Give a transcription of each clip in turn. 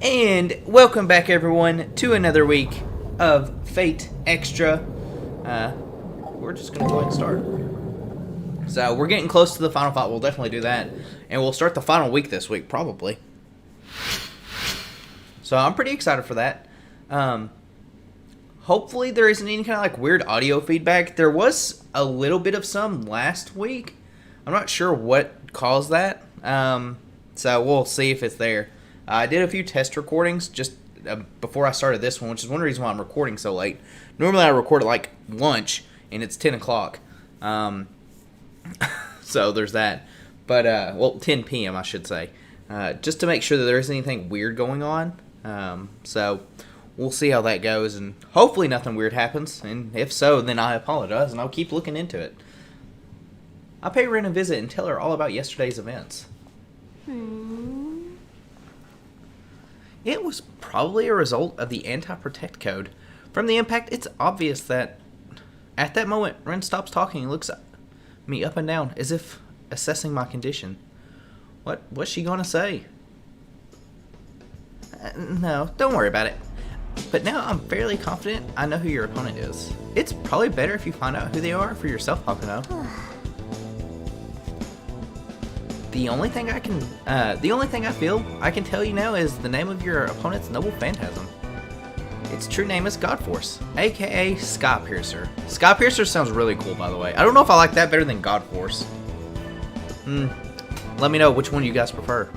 And welcome back, everyone, to another week of Fate Extra. We're just going to go ahead and start. So, we're getting close to the final fight. We'll definitely do that. And we'll start the final week this week, probably. So, I'm pretty excited for that. Hopefully, there isn't any kind of, weird audio feedback. There was a little bit of some last week. I'm not sure what caused that. So, we'll see if it's there. I did a few test recordings just before I started this one, which is one reason why I'm recording so late. Normally I record at lunch, and it's 10 o'clock. So there's that. But, 10 p.m. I should say. Just to make sure that there isn't anything weird going on. So we'll see how that goes, and hopefully nothing weird happens. And if so, then I apologize, and I'll keep looking into it. I'll pay Ren a visit and tell her all about yesterday's events. It was probably a result of the anti-protect code. From the impact, it's obvious that at that moment, Ren stops talking and looks at me up and down as if assessing my condition. What's she gonna say? No, don't worry about it. But now I'm fairly confident I know who your opponent is. It's probably better if you find out who they are for yourself, Hakuno. The only thing I feel I can tell you now is the name of your opponent's noble phantasm. Its true name is Godforce, aka Skypiercer. Skypiercer sounds really cool, by the way. I don't know if I like that better than Godforce. Let me know which one you guys prefer.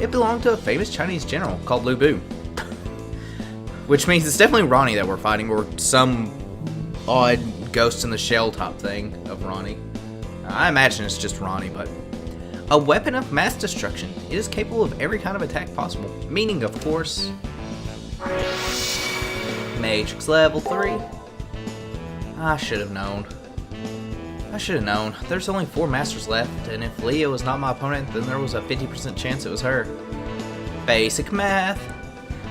It belonged to a famous Chinese general called Lu Bu. Which means it's definitely Ronnie that we're fighting, or some odd Ghost in the Shell type thing of Ronnie. I imagine it's just Ronnie, but... A weapon of mass destruction. It is capable of every kind of attack possible. Meaning, of course... Matrix level 3. I should have known. There's only 4 masters left, and if Leah was not my opponent, then there was a 50% chance it was her. Basic math.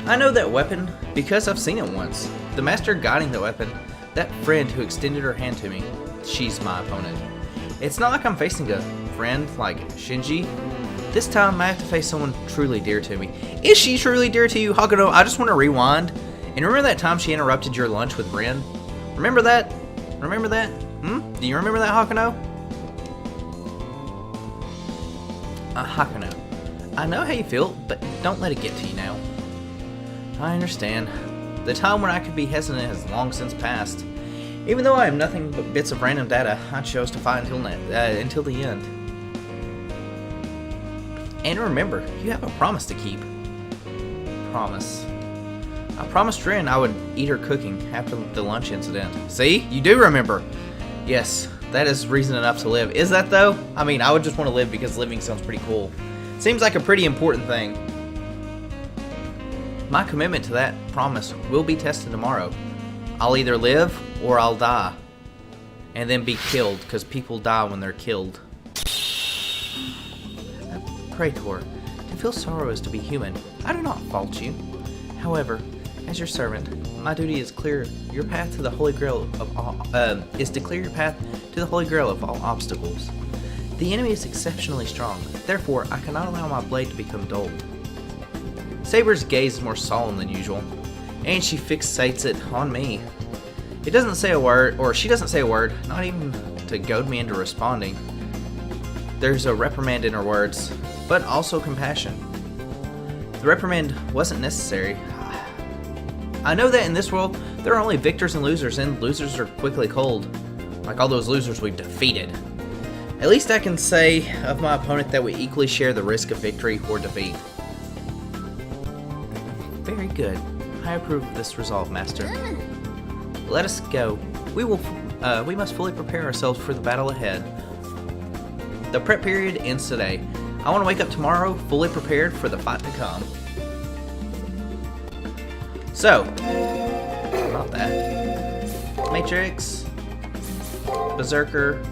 I know that weapon because I've seen it once. The master guiding the weapon, that friend who extended her hand to me, she's my opponent. It's not like I'm facing a friend like Shinji. This time I have to face someone truly dear to me. Is she truly dear to you, Hakuno? I just want to rewind. And remember that time she interrupted your lunch with Ren? Remember that? Do you remember that, Hakuno? Hakuno, I know how you feel, but don't let it get to you now. I understand. The time when I could be hesitant has long since passed. Even though I have nothing but bits of random data, I chose to fight until the end. And remember, you have a promise to keep. Promise. I promised Ren I would eat her cooking after the lunch incident. See? You do remember. Yes, that is reason enough to live. Is that though? I mean, I would just want to live because living sounds pretty cool. Seems like a pretty important thing. My commitment to that promise will be tested tomorrow. I'll either live or I'll die. And then be killed, because people die when they're killed. Praetor, to feel sorrow is to be human. I do not fault you. However, as your servant, my duty is clear your path to the Holy Grail of all, is to clear your path to the Holy Grail of all obstacles. The enemy is exceptionally strong, therefore I cannot allow my blade to become dull. Saber's gaze is more solemn than usual, and she fixates it on me. It doesn't say a word, or she doesn't say a word, not even to goad me into responding. There's a reprimand in her words, but also compassion. The reprimand wasn't necessary. I know that in this world, there are only victors and losers are quickly cold. Like all those losers we've defeated. At least I can say of my opponent that we equally share the risk of victory or defeat. Very good. I approve of this resolve, Master. Let us go. We must fully prepare ourselves for the battle ahead. The prep period ends today. I want to wake up tomorrow fully prepared for the fight to come. So, not that. Matrix, Beserker,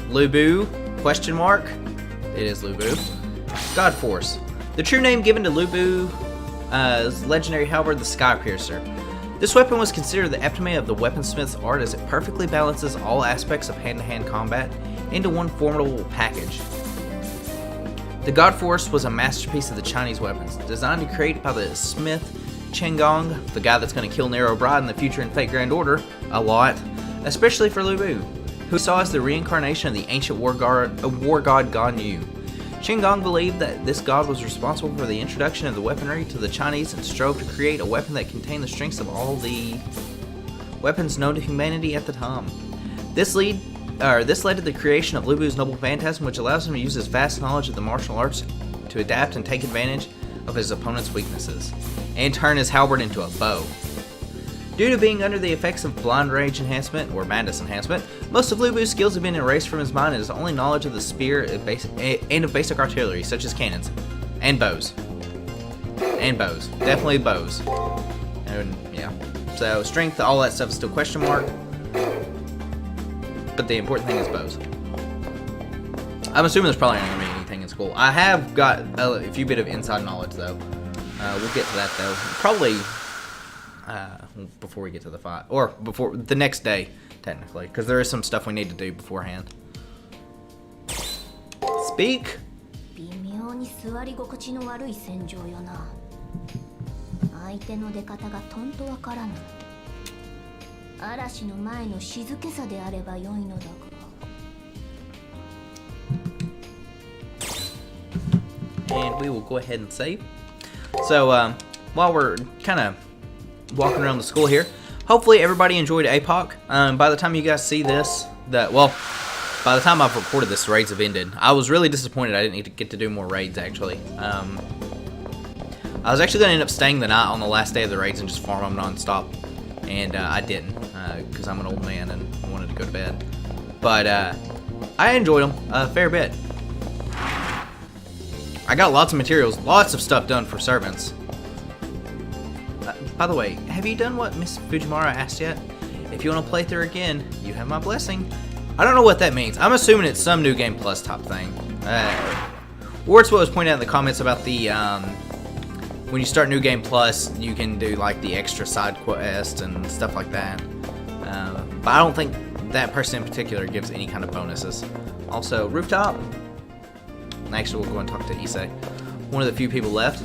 Lu Bu, question mark. It is Lu Bu. Godforce. The true name given to Lu Bu's legendary halberd, the Skypiercer. This weapon was considered the epitome of the weaponsmith's art as it perfectly balances all aspects of hand-to-hand combat into one formidable package. The God Force was a masterpiece of the Chinese weapons, designed and created by the smith Chen Gong, the guy that's going to kill Nero Bride in the future in Fate Grand Order, a lot, especially for Lu Bu, who saw as the reincarnation of the ancient war god Gan Yu. Chen Gong believed that this god was responsible for the introduction of the weaponry to the Chinese and strove to create a weapon that contained the strengths of all the weapons known to humanity at the time. This led to the creation of Lu Bu's Noble Phantasm, which allows him to use his vast knowledge of the martial arts to adapt and take advantage of his opponent's weaknesses, and turn his halberd into a bow. Due to being under the effects of blind rage enhancement, or madness enhancement, most of Lu Bu's skills have been erased from his mind, and his only knowledge of the spear and of basic artillery, such as cannons, and bows. And bows. Definitely bows. And, yeah. So, strength, all that stuff is still question mark. But the important thing is bows. I'm assuming there's probably not going to be anything in school. I have got a few bit of inside knowledge, though. We'll get to that, though. Probably before we get to the fight. Or before the next day, technically. Because there is some stuff we need to do beforehand. Speak! 微妙に座り心地の悪い戦場よな。相手の出方がとんとわからぬ。嵐の前の静けさであれば良いのだが。And we will go ahead and save. So, while we're kind of walking around the school here, hopefully everybody enjoyed APOC. By the time you guys see this, by the time I've recorded this, the raids have ended. I was really disappointed I didn't get to do more raids, actually. I was actually going to end up staying the night on the last day of the raids and just farm them non-stop. And I didn't, because I'm an old man and I wanted to go to bed. But I enjoyed them a fair bit. I got lots of materials, lots of stuff done for servants. By the way, have you done what Miss Fujimara asked yet? If you want to play through again, you have my blessing. I don't know what that means. I'm assuming it's some New Game Plus type thing. Or it's what was pointed out in the comments about the, when you start New Game Plus, you can do like the extra side quest and stuff like that. But I don't think that person in particular gives any kind of bonuses. Also, Rooftop. Actually, we'll go and talk to Issei, one of the few people left.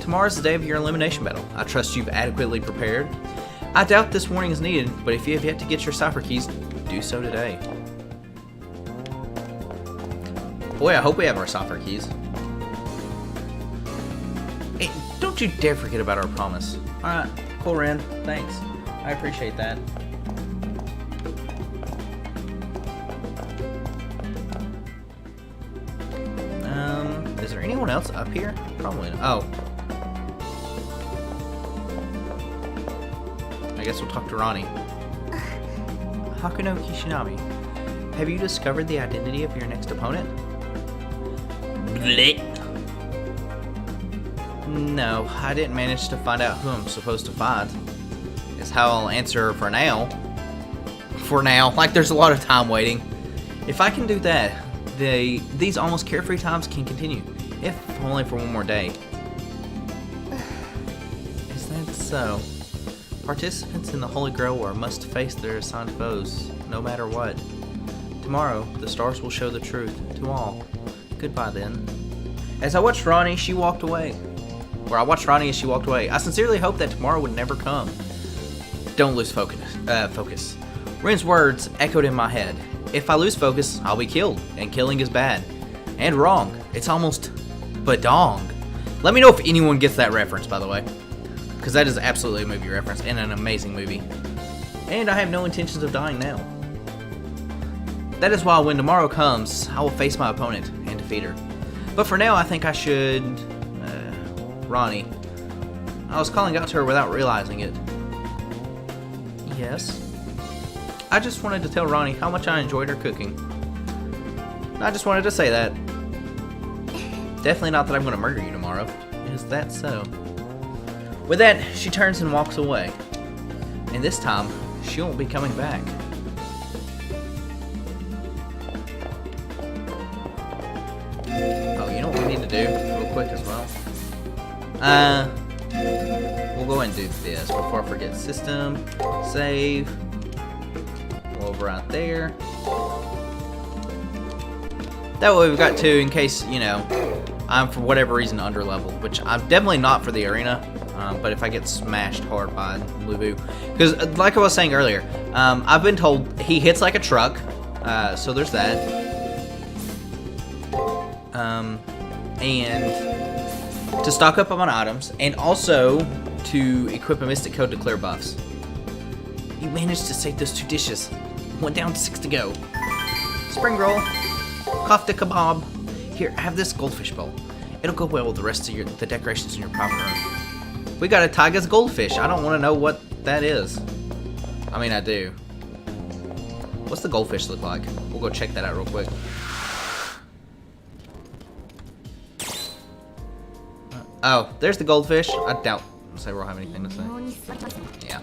Tomorrow's the day of your elimination battle. I trust you've adequately prepared. I doubt this warning is needed, but if you have yet to get your cipher keys, do so today. Boy, I hope we have our cipher keys. Hey, don't you dare forget about our promise. Alright, cool, Ren. Thanks. I appreciate that. Is there anyone else up here? Probably not. Oh. I guess we'll talk to Ronnie. Hakuno Kishinami, have you discovered the identity of your next opponent? Blech. No, I didn't manage to find out who I'm supposed to fight. Is how I'll answer for now. For now, like there's a lot of time waiting. If I can do that, these almost carefree times can continue, if only for one more day. Is that so? Participants in the Holy Grail War must face their assigned foes, no matter what. Tomorrow, the stars will show the truth to all. Goodbye then. As I watched Ronnie, she walked away. Or I watched Ronnie as she walked away. I sincerely hope that tomorrow would never come. Don't lose focus. Ren's words echoed in my head. If I lose focus, I'll be killed, and killing is bad. And wrong. It's almost badong. Let me know if anyone gets that reference, by the way. Because that is absolutely a movie reference, and an amazing movie. And I have no intentions of dying now. That is why when tomorrow comes, I will face my opponent and defeat her. But for now, I think I should... Ronnie. I was calling out to her without realizing it. Yes? I just wanted to tell Ronnie how much I enjoyed her cooking. I just wanted to say that. Definitely not that I'm going to murder you tomorrow. Is that so? With that, she turns and walks away. And this time, she won't be coming back. Oh, you know what we need to do real quick as well? We'll go ahead and do this before I forget. System, save. We'll over right there. That way we've got 2 in case, you know, I'm for whatever reason under leveled, which I'm definitely not for the arena. But if I get smashed hard by Lubu, because like I was saying earlier, I've been told he hits like a truck, so there's that. And to stock up on items, and also to equip a Mystic Code to clear buffs. You managed to save those 2 dishes. 1 down, 6 to go. Spring roll, kofta kebab. Here, have this goldfish bowl. It'll go well with the rest of the decorations in your private room. We got a Taiga's goldfish. I don't want to know what that is. I mean, I do. What's the goldfish look like? We'll go check that out real quick. Oh, there's the goldfish. I doubt Saber will have anything to say. Yeah.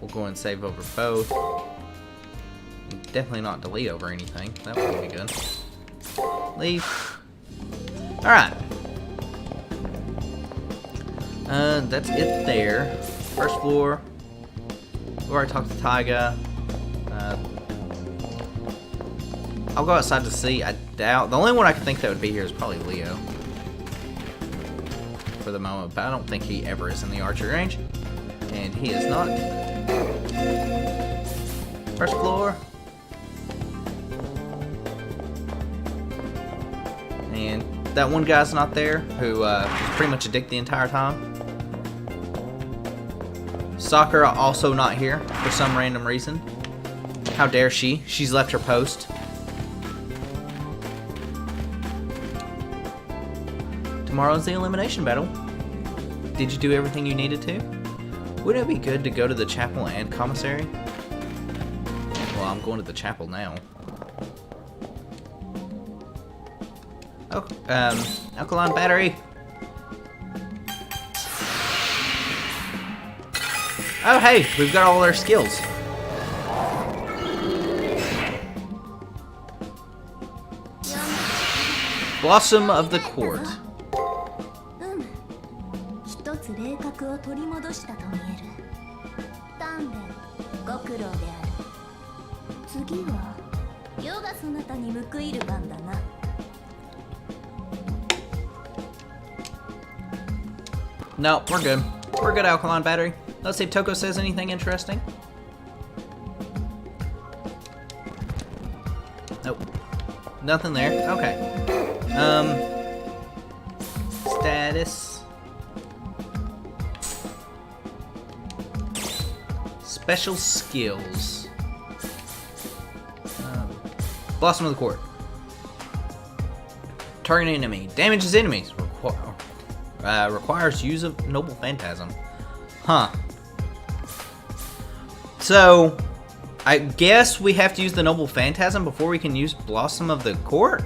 We'll go and save over both. Definitely not delete over anything. That would be good. Leave. Alright. That's it there. First floor. We already talked to Taiga. I'll go outside to see. I doubt. The only one I can think that would be here is probably Leo. For the moment. But I don't think he ever is in the archery range. And he is not. First floor. And that one guy's not there, who was pretty much a dick the entire time. Sakura also not here for some random reason. How dare she? She's left her post. Tomorrow's the elimination battle. Did you do everything you needed to? Wouldn't it be good to go to the chapel and commissary? Well, I'm going to the chapel now. Oh, alkaline battery. Oh, hey, we've got all our skills. Blossom of the Court. No, we're good. We're good, alkaline battery. Let's see if Toko says anything interesting. Nope. Nothing there. Okay. Status. Special skills. Blossom of the Court. Target enemy. Damages enemies. Requires use of Noble Phantasm. Huh. So, I guess we have to use the Noble Phantasm before we can use Blossom of the Court?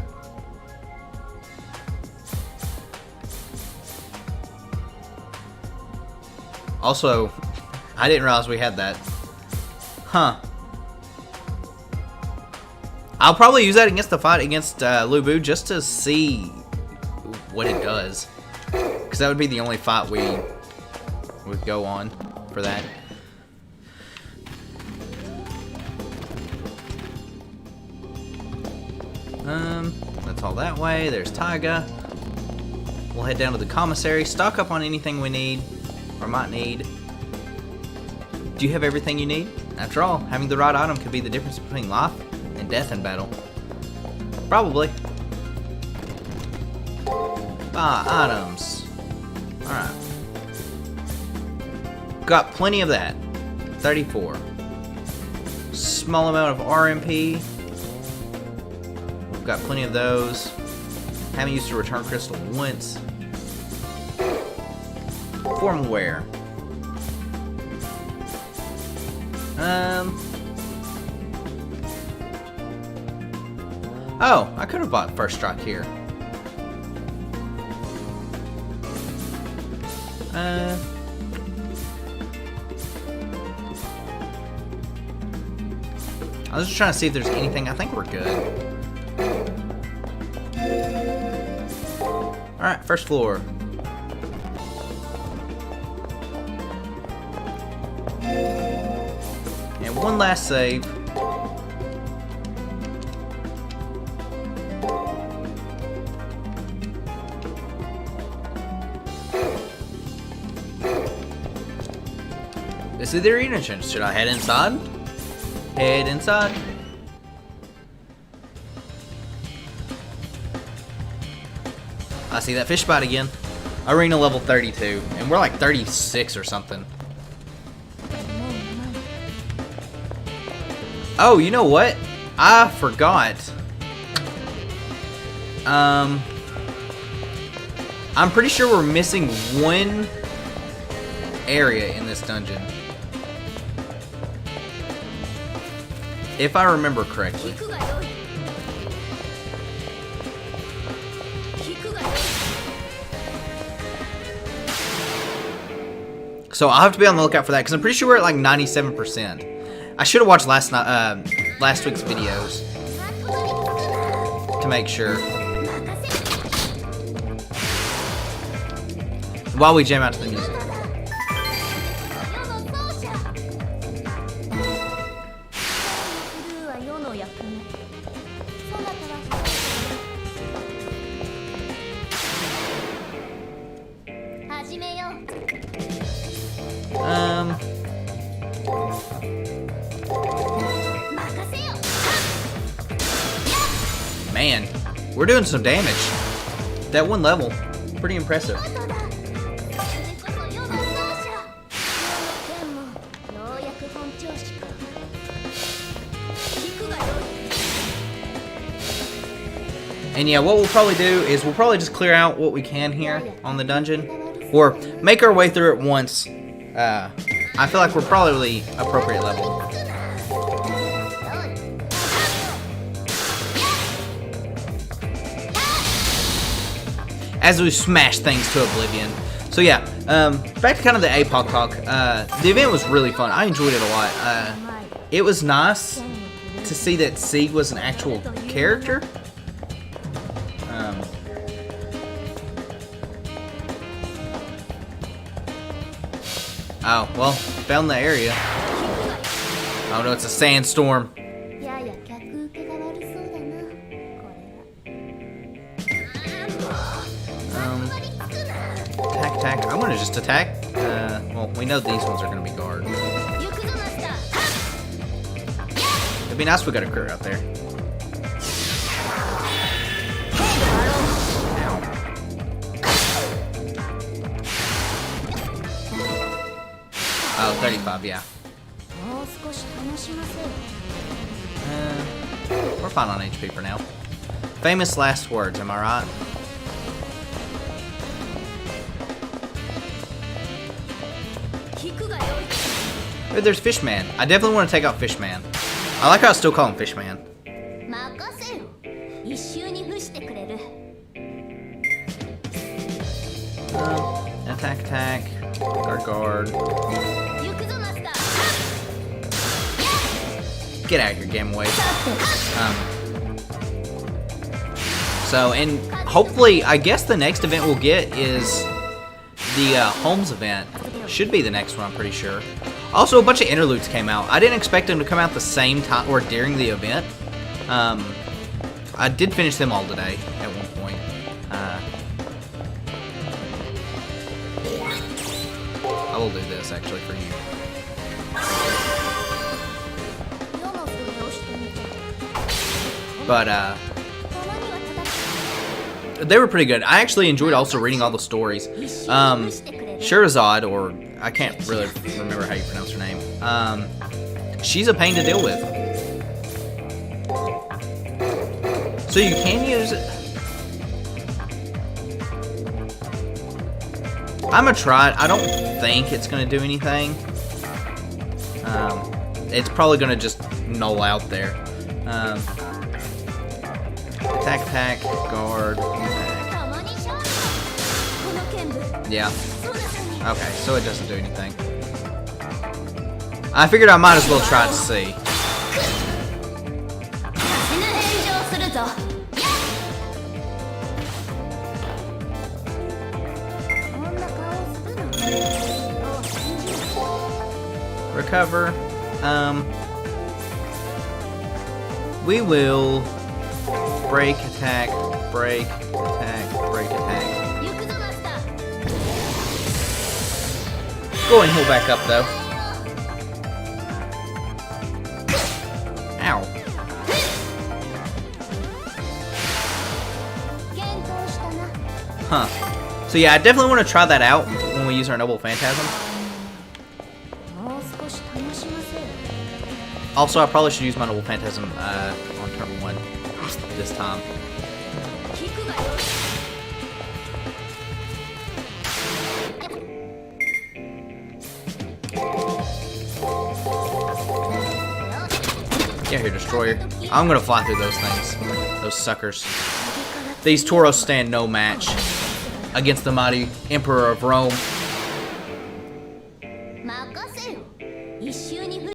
Also, I didn't realize we had that. Huh. I'll probably use that against the fight against Lubu just to see what it does. Because that would be the only fight we would go on for that. That's all that way. There's Taiga. We'll head down to the commissary, stock up on anything we need, or might need. Do you have everything you need? After all, having the right item could be the difference between life and death in battle. Probably. Buy items. Alright. Got plenty of that. 34. Small amount of RMP. Got plenty of those. Haven't used a return crystal once. Formal wear. Oh, I could have bought First Strike here. I was just trying to see if there's anything. I think we're good. Alright, first floor. And And one last save. This is the arena entrance. Should I head inside? Head inside. I see that fish spot again. Arena level 32. And we're like 36 or something. Oh, you know what? I forgot. I'm pretty sure we're missing one area in this dungeon. If I remember correctly. So I'll have to be on the lookout for that because I'm pretty sure we're at like 97%. I should have watched last week's videos to make sure. While we jam out to the music. Man, we're doing some damage. That one level, pretty impressive. And yeah, what we'll probably do is we'll probably just clear out what we can here on the dungeon, or make our way through it once. I feel like we're probably appropriate level. As we smash things to oblivion. So yeah, back to kind of the APOC talk. The event was really fun. I enjoyed it a lot. It was nice to see that Sieg was an actual character. Oh, well, found the area. Oh no, it's a sandstorm. Attack. I'm gonna just attack. Well, we know these ones are gonna be guard. It'd be nice if we got a crit out there. Oh, 35, yeah. We're fine on HP for now. Famous last words, am I right? Hey, there's Fishman. I definitely want to take out Fishman. I like how I still call him Fishman. Attack. Guard. Get out of here, Game Wave. So, and hopefully, I guess the next event we'll get is the Holmes event. Should be the next one, I'm pretty sure. Also, a bunch of interludes came out. I didn't expect them to come out the same time or during the event. I did finish them all today at one point. I will do this actually for you. But they were pretty good. I actually enjoyed also reading all the stories. Sherazade, or I can't really remember how you pronounce her name. She's a pain to deal with. So you can use it. I'm gonna try it. I don't think it's gonna do anything. It's probably gonna just null out there. Attack, guard, attack. Yeah. Okay, so it doesn't do anything. I figured I might as well try to see. Recover. we will break, attack, break, attack, break, attack. 行くぞマスター。 Go and heal back up though. Ow. 健闘したな。 Huh. So yeah, I definitely want to try that out when we use our Noble Phantasm. もう少し楽しませる。 Also, I probably should use my Noble Phantasm on turn 1 this time. 聞くがよい。 Yeah, here, Destroyer. I'm gonna fly through those things. Those suckers. These Tauros stand no match against the mighty Emperor of Rome.